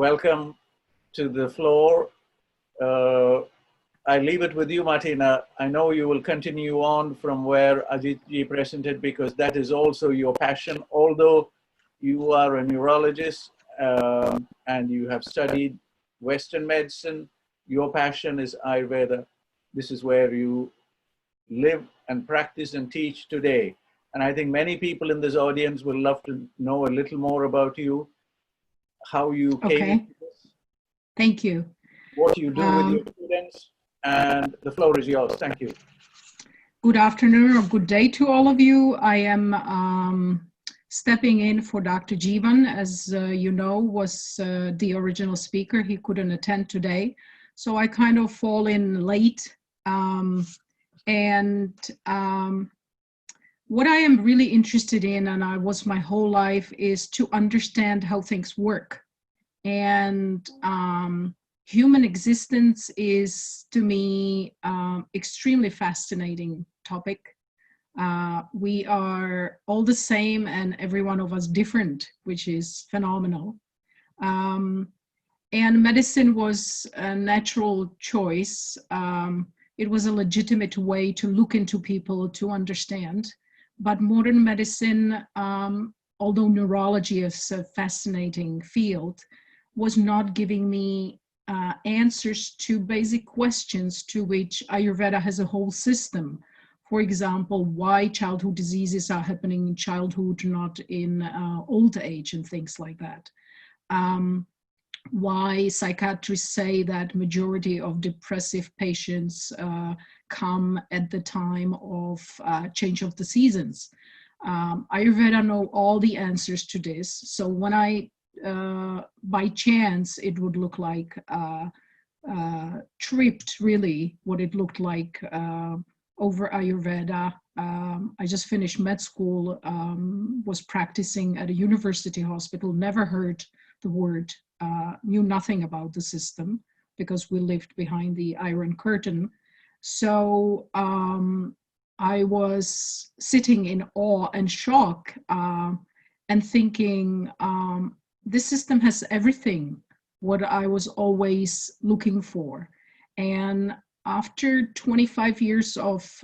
welcome to the floor. I leave it with you, Martina. I know you will continue on from where Ajith ji presented because that is also your passion. Although you are a neurologist and you have studied Western medicine, your passion is Ayurveda. This is where you live and practice and teach today. And I think many people in this audience will love to know a little more about you, how you came into this. Thank you. What you do with your students, and the floor is yours. Thank you. Good afternoon or good day to all of you. I am stepping in for Dr. Jeevan, as you know, was the original speaker. He couldn't attend today. So I kind of fall in late. What I am really interested in, and I was my whole life, is to understand how things work. And human existence is, to me, extremely fascinating topic. We are all the same and every one of us different, which is phenomenal. And medicine was a natural choice. It was a legitimate way to look into people, to understand. But modern medicine, although neurology is a fascinating field, was not giving me answers to basic questions to which Ayurveda has a whole system. For example, why childhood diseases are happening in childhood, not in old age, and things like that. Why psychiatrists say that majority of depressive patients come at the time of change of the seasons. Ayurveda know all the answers to this. So when I, by chance, it would look like tripped really what it looked like over Ayurveda. I just finished med school, was practicing at a university hospital, never heard the word, knew nothing about the system because we lived behind the Iron Curtain. So I was sitting in awe and shock and thinking, this system has everything, what I was always looking for. And after 25 years of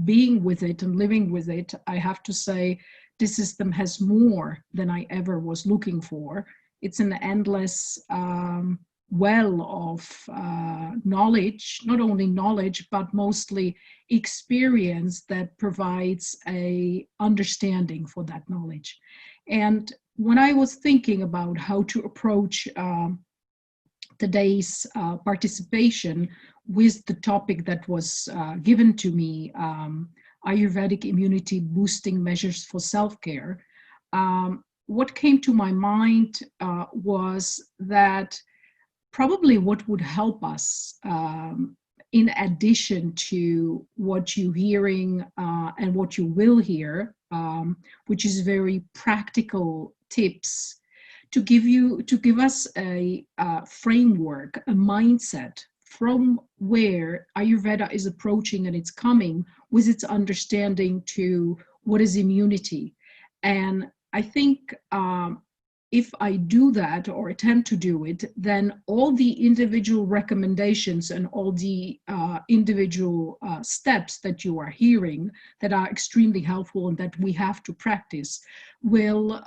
being with it and living with it, I have to say this system has more than I ever was looking for. It's an endless well of knowledge, not only knowledge, but mostly experience that provides a understanding for that knowledge. And when I was thinking about how to approach today's participation with the topic that was given to me, Ayurvedic immunity boosting measures for self-care, what came to my mind was that probably what would help us, in addition to what you're hearing and what you will hear, which is very practical tips, to give us a framework, a mindset from where Ayurveda is approaching and it's coming with its understanding to what is immunity. And I think if I do that or attempt to do it, then all the individual recommendations and all the individual steps that you are hearing that are extremely helpful and that we have to practice will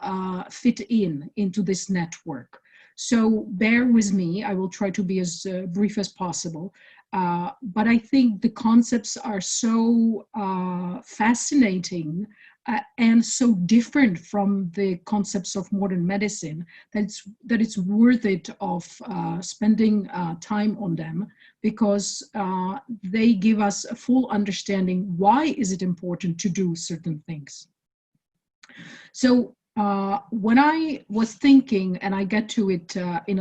fit into this network. So bear with me, I will try to be as brief as possible. But I think the concepts are so fascinating and so different from the concepts of modern medicine that it's worth it of spending time on them, because they give us a full understanding why is it important to do certain things. So when I was thinking, and I get to it in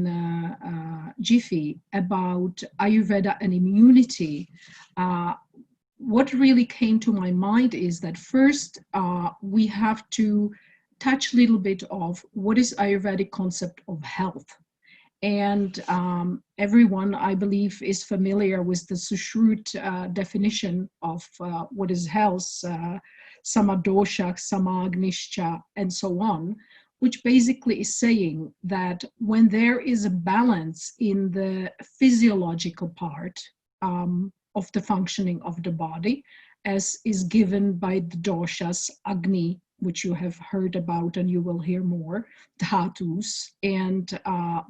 a jiffy, about Ayurveda and immunity, what really came to my mind is that first we have to touch a little bit of what is Ayurvedic concept of health. And everyone, I believe, is familiar with the Sushruta definition of what is health, samadosha, samagnischa, and so on. which basically is saying that when there is a balance in the physiological part of the functioning of the body, as is given by the doshas, Agni, which you have heard about and you will hear more, dhatus, and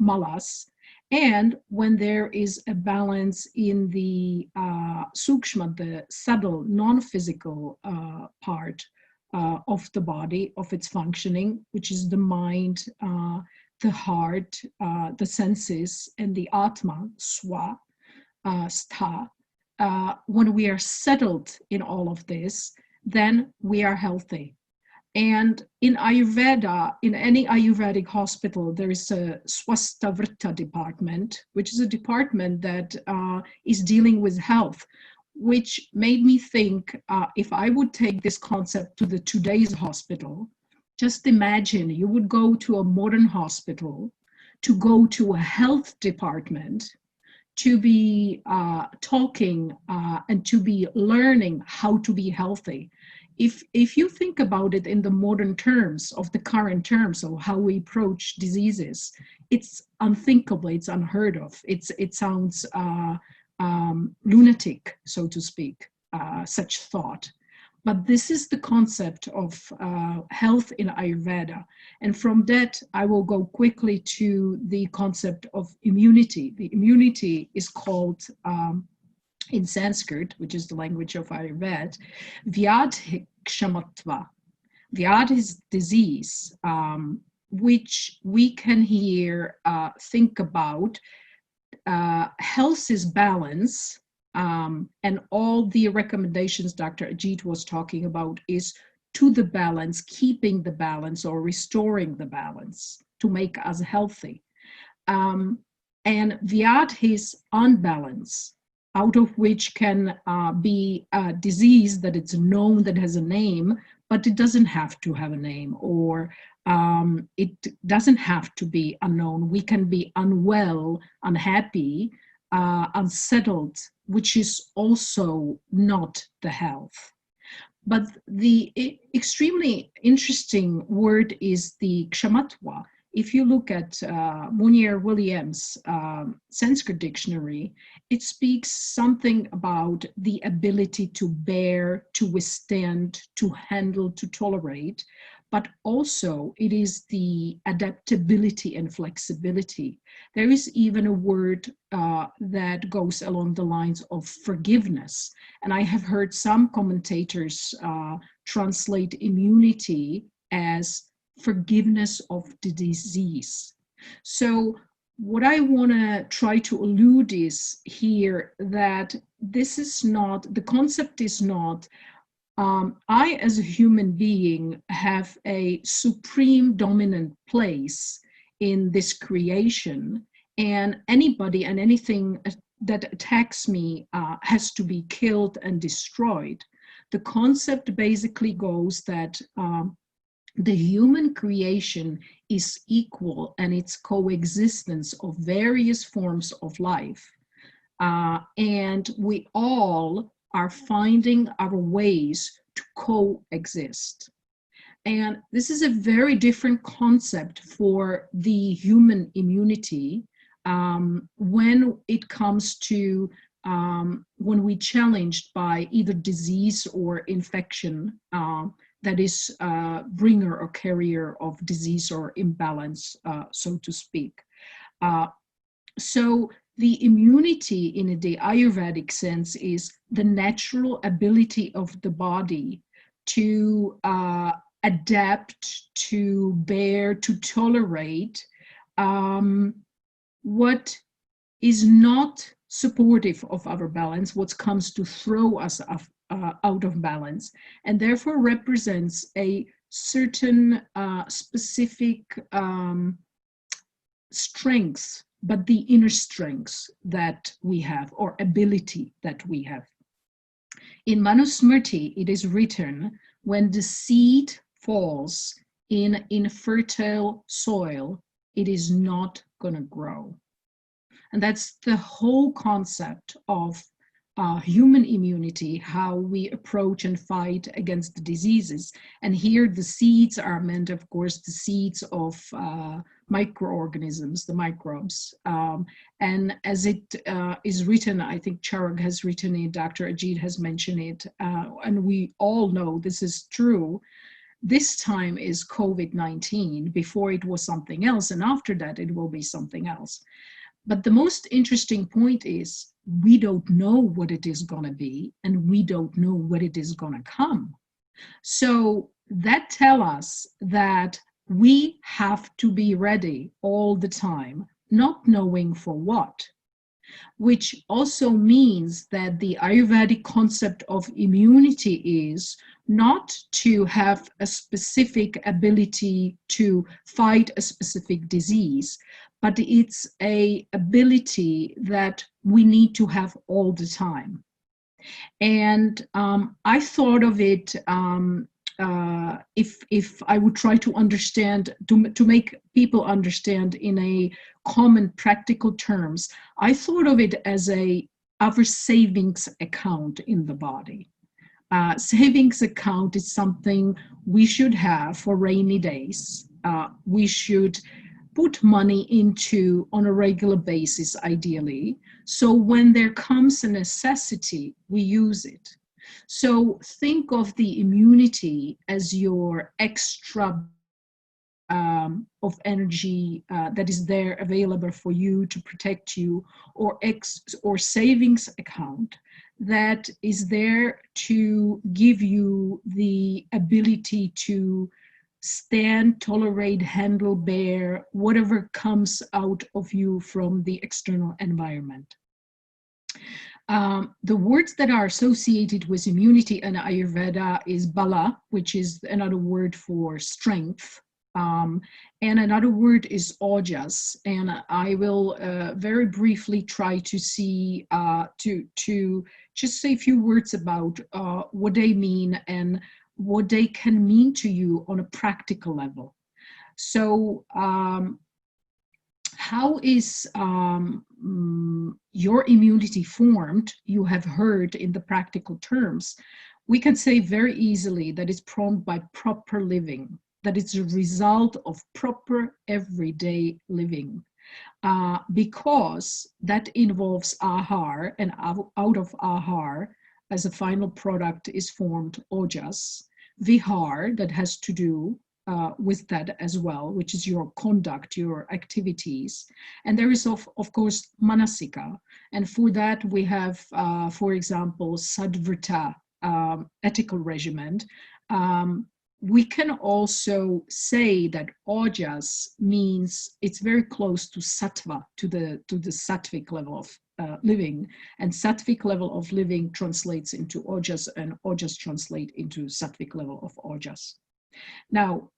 malas, and when there is a balance in the sukshma, the subtle, non-physical part of the body, of its functioning, which is the mind, the heart, the senses, and the atma, swa, stha. When we are settled in all of this, then we are healthy. And in Ayurveda, in any Ayurvedic hospital, there is a Swastavritta department, which is a department that is dealing with health, which made me think, if I would take this concept to the today's hospital, just imagine you would go to a modern hospital, to go to a health department, to be talking and to be learning how to be healthy. If you think about it in the modern terms, of the current terms of how we approach diseases, it's unthinkable, it's unheard of. It sounds lunatic, so to speak, such thought. But this is the concept of health in Ayurveda. And from that, I will go quickly to the concept of immunity. The immunity is called, in Sanskrit, which is the language of Ayurveda, Vyadhi kshamatva. Vyadhi is disease, which we can here think about. Health is balance, and all the recommendations Dr. Ajith was talking about is to the balance, keeping the balance or restoring the balance to make us healthy. And Vyadhi is unbalance, out of which can be a disease that it's known, that has a name, but it doesn't have to have a name, or it doesn't have to be unknown. We can be unwell, unhappy, unsettled, which is also not the health. But the extremely interesting word is the kshamatva. If you look at Munier Williams' Sanskrit dictionary, it speaks something about the ability to bear, to withstand, to handle, to tolerate, but also it is the adaptability and flexibility. There is even a word that goes along the lines of forgiveness. And I have heard some commentators translate immunity as forgiveness of the disease. So what I want to try to allude is here that this is not, the concept is not, I as a human being have a supreme dominant place in this creation, and anybody and anything that attacks me has to be killed and destroyed. The concept basically goes that the human creation is equal, and it's coexistence of various forms of life. And we all are finding our ways to coexist. And this is a very different concept for the human immunity when it comes to when we're challenged by either disease or infection that is bringer or carrier of disease or imbalance, so to speak. So the immunity in the Ayurvedic sense is the natural ability of the body to adapt, to bear, to tolerate what is not supportive of our balance, what comes to throw us out of balance, and therefore represents a certain specific strengths, but the inner strengths that we have, or ability that we have. In Manusmriti, it is written, when the seed falls in infertile soil, it is not going to grow. And that's the whole concept of human immunity, how we approach and fight against the diseases. And here the seeds are meant, of course, the seeds of microorganisms, the microbes. And as it is written, I think Charag has written it, Dr. Ajith has mentioned it, and we all know this is true. This time is COVID-19. Before it was something else, and after that it will be something else. But the most interesting point is we don't know what it is going to be, and we don't know what it is going to come. So that tells us that we have to be ready all the time, not knowing for what, which also means that the Ayurvedic concept of immunity is not to have a specific ability to fight a specific disease, but it's an ability that we need to have all the time. And I thought of it, if I would try to understand, to make people understand in a common practical terms, I thought of it as our savings account in the body. Savings account is something we should have for rainy days. We should put money into on a regular basis, ideally. So when there comes a necessity, we use it. So think of the immunity as your extra of energy that is there available for you to protect you, or savings account that is there to give you the ability to stand, tolerate, handle, bear whatever comes out of you from the external environment. The words that are associated with immunity in Ayurveda is bala, which is another word for strength. And another word is ojas. And I will very briefly try to see, to just say a few words about what they mean and what they can mean to you on a practical level. So how is your immunity formed? You have heard in the practical terms. We can say very easily that it's formed by proper living, that it's a result of proper everyday living, because that involves ahar, and out of ahar, as a final product, is formed ojas, vihar, that has to do with that as well, which is your conduct, your activities. And there is, of course, manasika. And for that, we have, for example, sadvrita, ethical regimen. We can also say that ojas means it's very close to sattva, to the sattvic level of living, and sattvic level of living translates into ojas, and ojas translate into sattvic level of ojas. Now,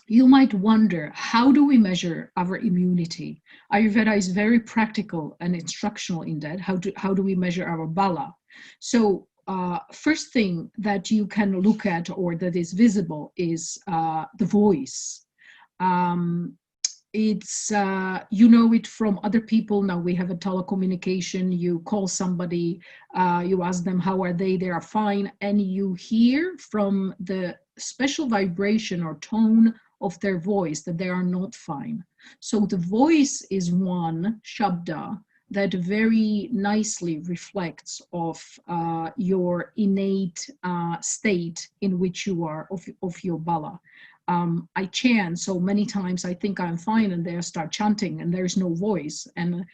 you might wonder, how do we measure our immunity? Ayurveda is very practical and instructional in that. How do we measure our bala? So first thing that you can look at, or that is visible, is the voice. It's, you know it from other people. Now we have a telecommunication, you call somebody, you ask them how are they are fine, and you hear from the special vibration or tone of their voice that they are not fine. So the voice is one shabda that very nicely reflects of your innate state in which you are, of your bala. I chant so many times I think I'm fine, and they start chanting and there's no voice, and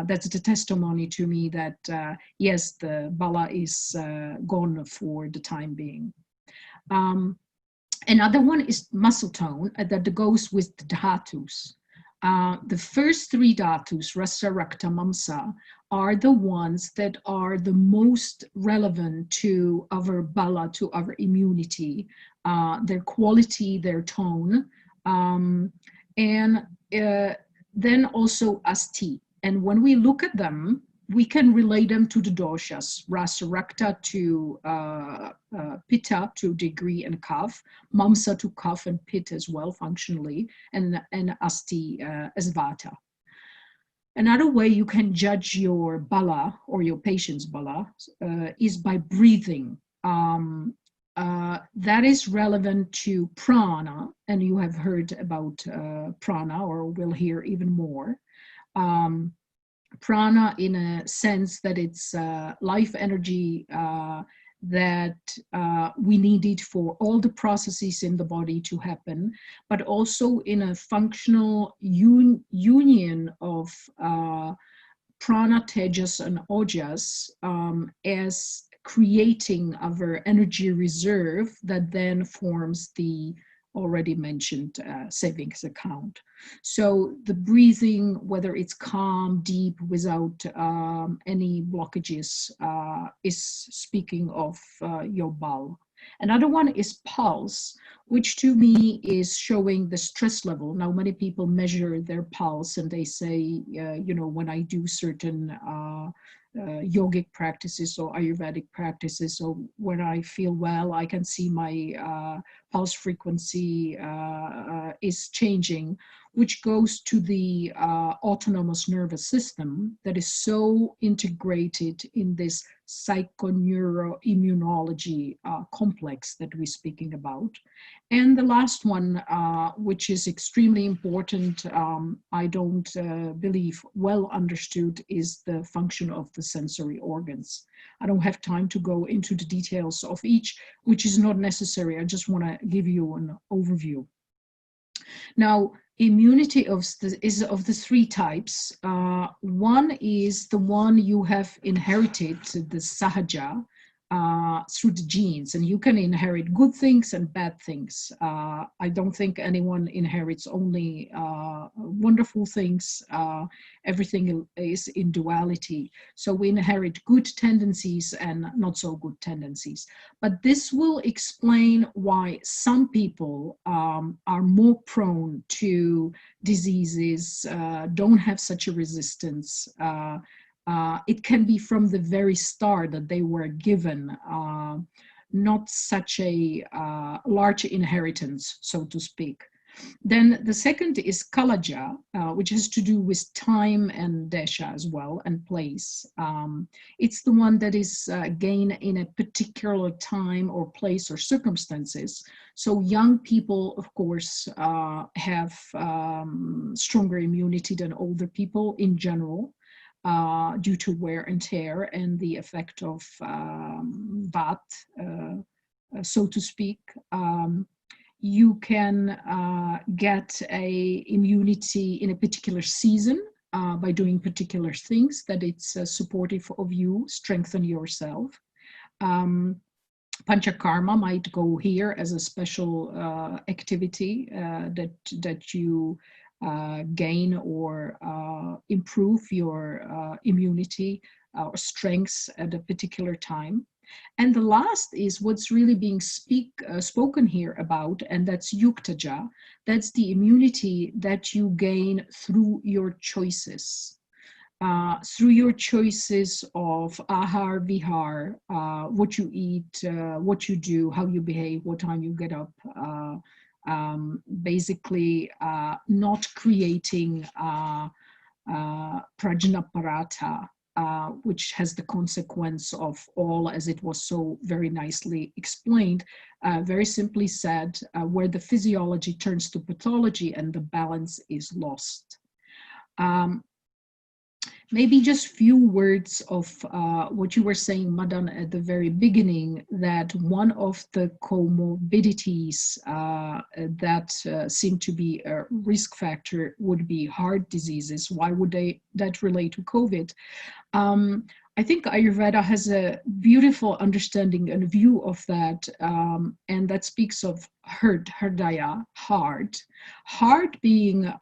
that's the testimony to me that yes, the bala is gone for the time being. Another one is muscle tone that goes with the dhatus. The first three dhatus, rasa, rakta, mamsa, are the ones that are the most relevant to our bala, to our immunity, their quality, their tone, and then also asti. And when we look at them, we can relate them to the doshas, rasa, rakta to pitta to degree and kapha, mamsa to kapha and pitta as well functionally, and asti as vata. Another way you can judge your bala or your patient's bala is by breathing. That is relevant to prana, and you have heard about prana, or will hear even more. Prana, in a sense that it's life energy that we needed for all the processes in the body to happen, but also in a functional union of prana, tejas, and ojas as creating our energy reserve that then forms the already mentioned savings account. So the breathing, whether it's calm, deep, without any blockages, is speaking of your bal. Another one is pulse, which to me is showing the stress level. Now, many people measure their pulse and they say, you know, when I do certain yogic practices or Ayurvedic practices, so when I feel well, I can see my pulse frequency is changing, which goes to the autonomous nervous system that is so integrated in this psychoneuroimmunology complex that we're speaking about. And the last one, which is extremely important, I don't believe well understood, is the function of the sensory organs. I don't have time to go into the details of each, which is not necessary. I just want to give you an overview. Now, immunity is of the three types. One is the one you have inherited, the sahaja, through the genes, and you can inherit good things and bad things. I don't think anyone inherits only wonderful things. Everything is in duality. So we inherit good tendencies and not so good tendencies. But this will explain why some people are more prone to diseases, don't have such a resistance. It can be from the very start that they were given not such a large inheritance, so to speak. Then the second is kalaja, which has to do with time and desha as well, and place. It's the one that is gained in a particular time or place or circumstances. So young people, of course, have stronger immunity than older people in general. Due to wear and tear and the effect of vat, so to speak. You can get a immunity in a particular season by doing particular things that it's supportive of you, strengthen yourself. Panchakarma might go here as a special activity that you gain or improve your immunity or strengths at a particular time. And the last is what's really being spoken here about, and that's yuktaja. That's the immunity that you gain through your choices. Through your choices of ahar, vihar, what you eat, what you do, how you behave, what time you get up, basically not creating prajnaparata, which has the consequence of all, as it was so very nicely explained, very simply said, where the physiology turns to pathology and the balance is lost. Maybe just few words of what you were saying, Madan, at the very beginning, that one of the comorbidities that seem to be a risk factor would be heart diseases. Why would that relate to COVID? I think Ayurveda has a beautiful understanding and view of that, and that speaks of hrdaya, heart. Heart being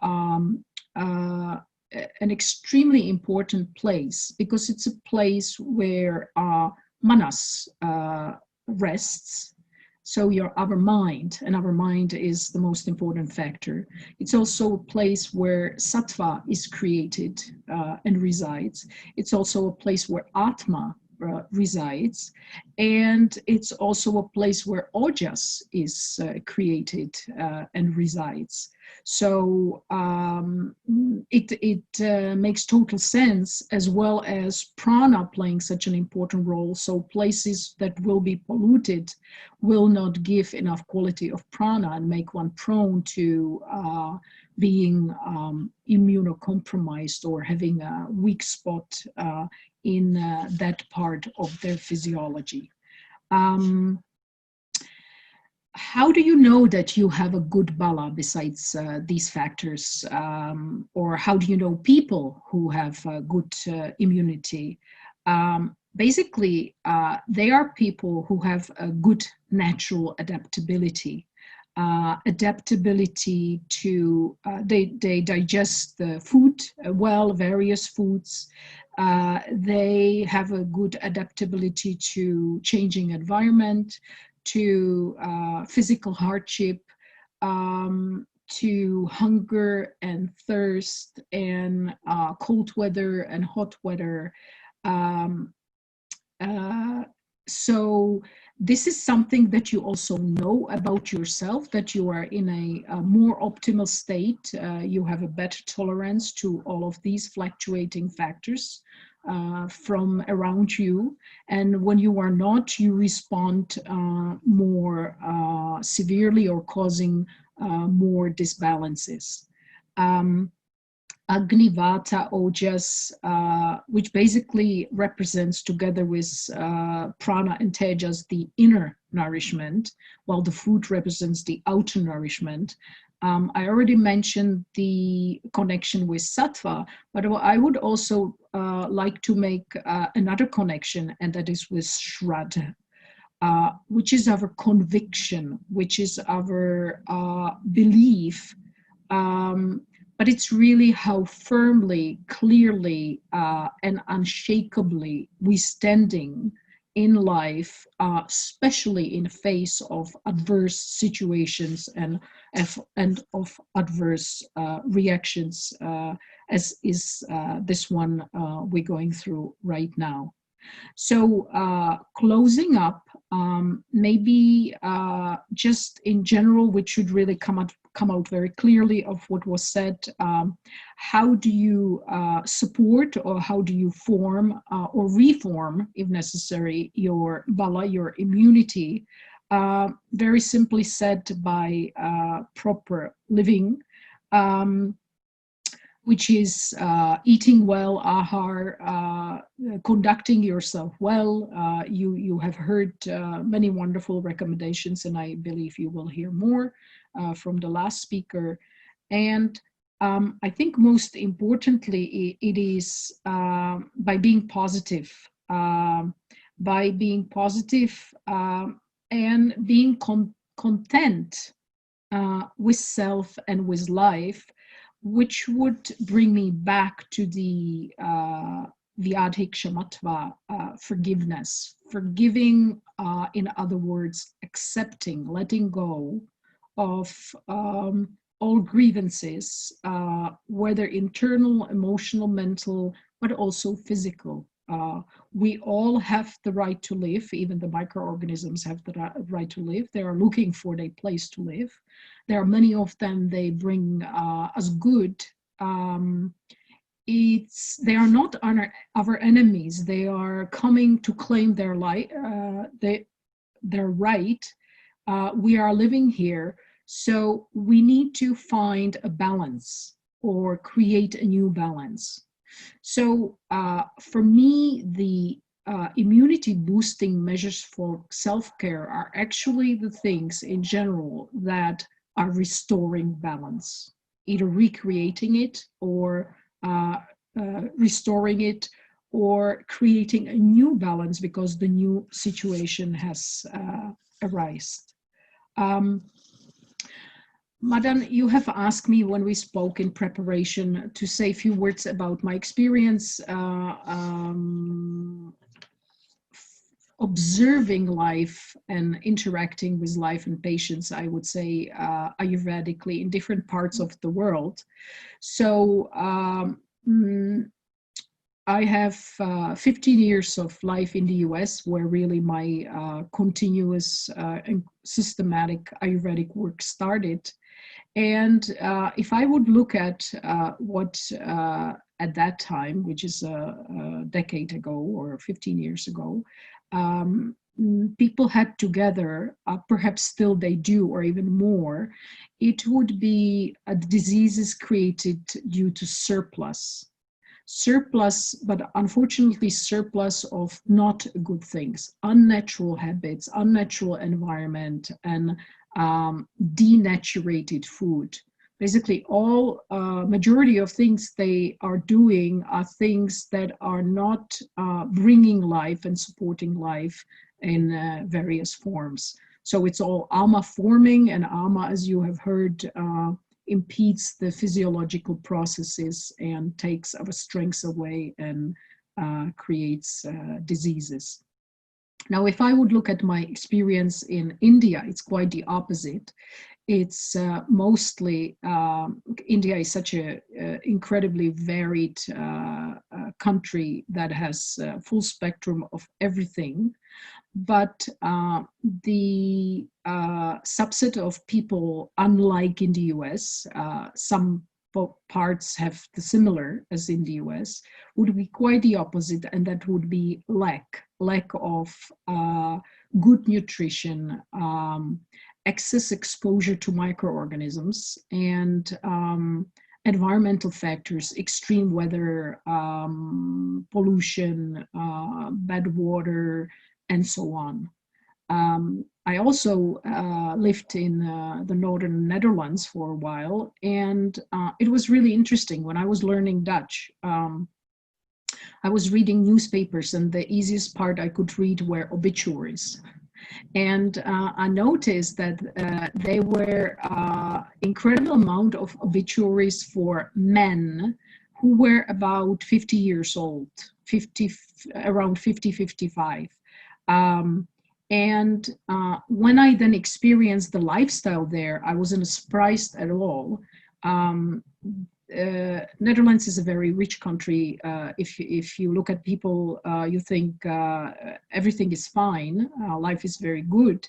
an extremely important place because it's a place where manas rests. So our mind, and our mind is the most important factor. It's also a place where sattva is created and resides. It's also a place where atma resides, and it's also a place where ojas is created and resides. So it makes total sense, as well as prana playing such an important role. So places that will be polluted will not give enough quality of prana and make one prone to being immunocompromised or having a weak spot in that part of their physiology. How do you know that you have a good bala besides these factors? Or how do you know people who have good immunity? Basically, they are people who have a good natural adaptability. Adaptability to, they digest the food well, various foods. They have a good adaptability to changing environment, to physical hardship, to hunger and thirst, and cold weather and hot weather. So this is something that you also know about yourself, that you are in a more optimal state. You have a better tolerance to all of these fluctuating factors from around you. And when you are not, you respond more severely or causing more disbalances. Agni, Vata, Ojas, which basically represents, together with Prana and Tejas, the inner nourishment, while the food represents the outer nourishment. I already mentioned the connection with Sattva, but I would also like to make another connection, and that is with Shraddha, which is our conviction, which is our belief. But it's really how firmly, clearly, and unshakably we standing in life, especially in the face of adverse situations and of adverse reactions, as is this one we're going through right now. So closing up, maybe just in general, which should really come out very clearly of what was said. How do you support, or how do you form or reform, if necessary, your bala, your immunity? Very simply said, by proper living, which is eating well, ahar, conducting yourself well. You have heard many wonderful recommendations, and I believe you will hear more from the last speaker. And I think most importantly, it is by being positive, and being content with self and with life, which would bring me back to the Vyadhi Kshamatva, forgiveness. Forgiving, in other words, accepting, letting go of all grievances, whether internal, emotional, mental, but also physical. We all have the right to live. Even the microorganisms have the right to live. They are looking for a place to live. There are many of them. They bring us good. They are not our enemies. They are coming to claim their right. We are living here, so we need to find a balance or create a new balance. So for me, the immunity boosting measures for self-care are actually the things in general that are restoring balance, either recreating it or restoring it, or creating a new balance because the new situation has arisen. Madan, you have asked me when we spoke in preparation to say a few words about my experience observing life and interacting with life and patients, I would say, Ayurvedically in different parts of the world. So I have 15 years of life in the US, where really my continuous and systematic Ayurvedic work started. And if I would look at what at that time, which is a decade ago or 15 years ago, people had together, perhaps still they do, or even more, it would be diseases created due to surplus. Surplus, but unfortunately surplus of not good things, unnatural habits, unnatural environment, and denaturated food. Basically, all majority of things they are doing are things that are not bringing life and supporting life in various forms. So it's all ama forming, and ama, as you have heard, impedes the physiological processes and takes our strengths away and creates diseases. Now, if I would look at my experience in India, it's quite the opposite. It's mostly, India is such an incredibly varied country that has a full spectrum of everything. But the subset of people, unlike in the US, some parts have the similar as in the US, would be quite the opposite, and that would be lack of good nutrition, excess exposure to microorganisms, and environmental factors, extreme weather, pollution, bad water, and so on. I also lived in the northern Netherlands for a while, and it was really interesting. When I was learning Dutch, I was reading newspapers, and the easiest part I could read were obituaries. And I noticed that there were incredible amount of obituaries for men who were about 50 years old, around 50, 55. And when I then experienced the lifestyle there, I wasn't surprised at all. Netherlands is a very rich country. If you look at people, you think everything is fine, life is very good.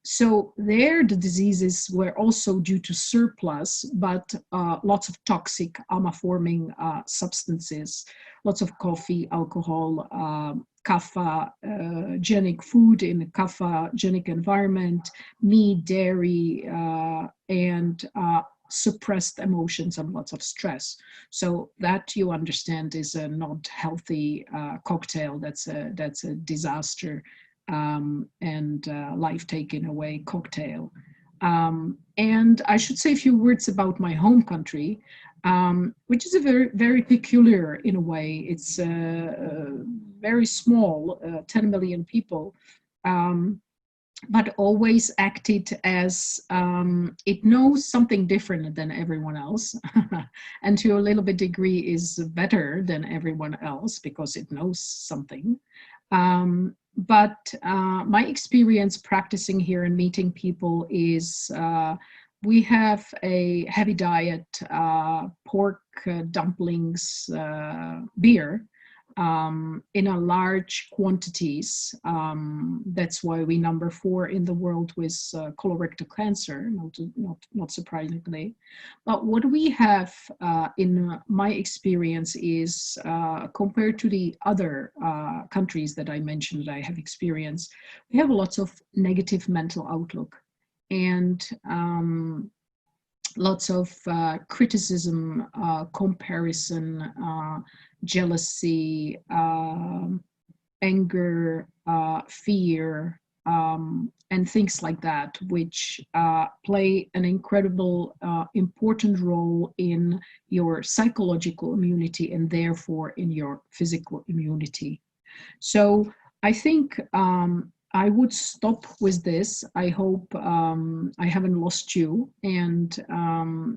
So there the diseases were also due to surplus, but lots of toxic ama-forming substances, lots of coffee, alcohol, kapha-genic food in a kapha-genic environment, meat, dairy, and suppressed emotions and lots of stress. So that, you understand, is a not healthy cocktail. That's a disaster and life taken away cocktail. And I should say a few words about my home country, which is a very peculiar in a way. It's very small, 10 million people, but always acted as it knows something different than everyone else, and to a little bit degree is better than everyone else because it knows something. But my experience practicing here and meeting people is we have a heavy diet, pork, dumplings, beer, in a large quantities. That's why we number 4 in the world with colorectal cancer, not surprisingly. But what we have in my experience is compared to the other countries that I mentioned that I have experienced, we have lots of negative mental outlook and lots of criticism, comparison, jealousy, anger, fear, and things like that, which play an incredible important role in your psychological immunity and therefore in your physical immunity. So I think I would stop with this. I hope I haven't lost you. And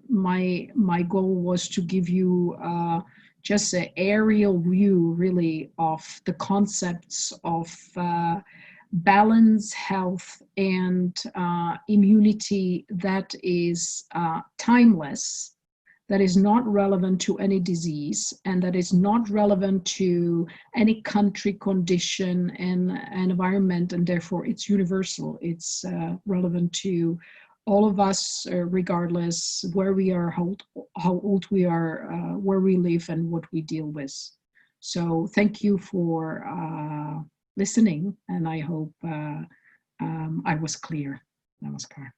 my goal was to give you just an aerial view, really, of the concepts of balance, health, and immunity that is timeless, that is not relevant to any disease, and that is not relevant to any country, condition, and environment, and therefore it's universal. It's relevant to all of us, regardless where we are, how old we are, where we live, and what we deal with. So thank you for listening, and I hope I was clear. Namaskar.